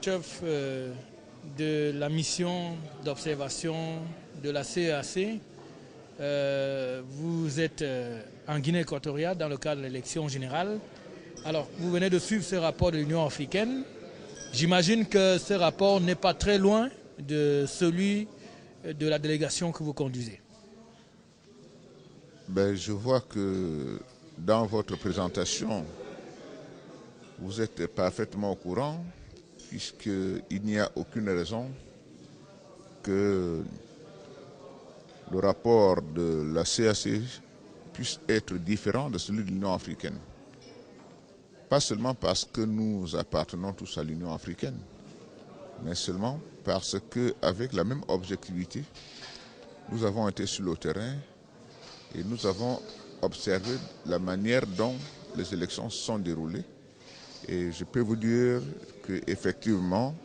chef de la mission d'observation de la CEAC. Vous êtes en Guinée équatoriale dans le cadre de l'élection générale. Alors, vous venez de suivre ce rapport de l'Union africaine. J'imagine que ce rapport n'est pas très loin de celui de la délégation que vous conduisez. Je vois que dans votre présentation, vous êtes parfaitement au courant, puisqu'il n'y a aucune raison que le rapport de la CAC puisse être différent de celui de l'Union africaine. Pas seulement parce que nous appartenons tous à l'Union africaine, mais seulement parce qu'avec la même objectivité, nous avons été sur le terrain et nous avons observé la manière dont les élections se sont déroulées. Et je peux vous dire qu'effectivement,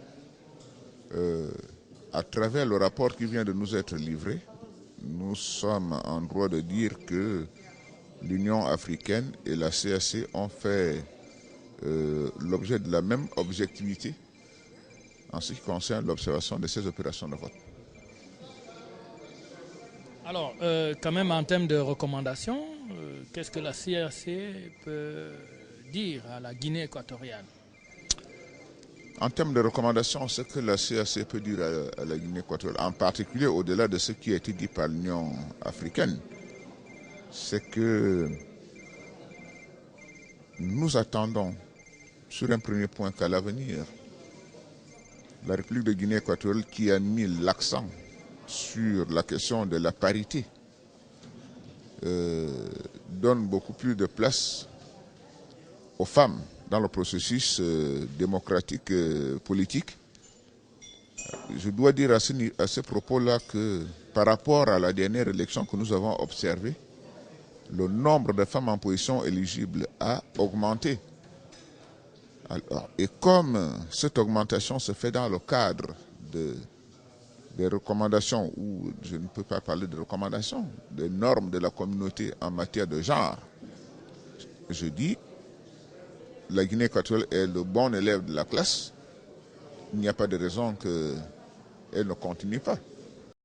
à travers le rapport qui vient de nous être livré, nous sommes en droit de dire que l'Union africaine et la CAC ont fait l'objet de la même objectivité en ce qui concerne l'observation de ces opérations de vote. Alors, quand même en termes de recommandations, qu'est-ce que la CAC peut dire à la Guinée équatoriale? En termes de recommandations, ce que la CAC peut dire à la Guinée équatoriale, en particulier au-delà de ce qui a été dit par l'Union africaine, c'est que nous attendons sur un premier point qu'à l'avenir, la République de Guinée équatoriale qui a mis l'accent sur la question de la parité donne beaucoup plus de place aux femmes dans le processus démocratique politique. Je dois dire à ce propos-là que par rapport à la dernière élection que nous avons observée, le nombre de femmes en position éligible a augmenté. Alors, et comme cette augmentation se fait dans le cadre des recommandations, ou je ne peux pas parler de recommandations, des normes de la communauté en matière de genre, je dis, la Guinée équatoriale est le bon élève de la classe. Il n'y a pas de raison qu'elle ne continue pas.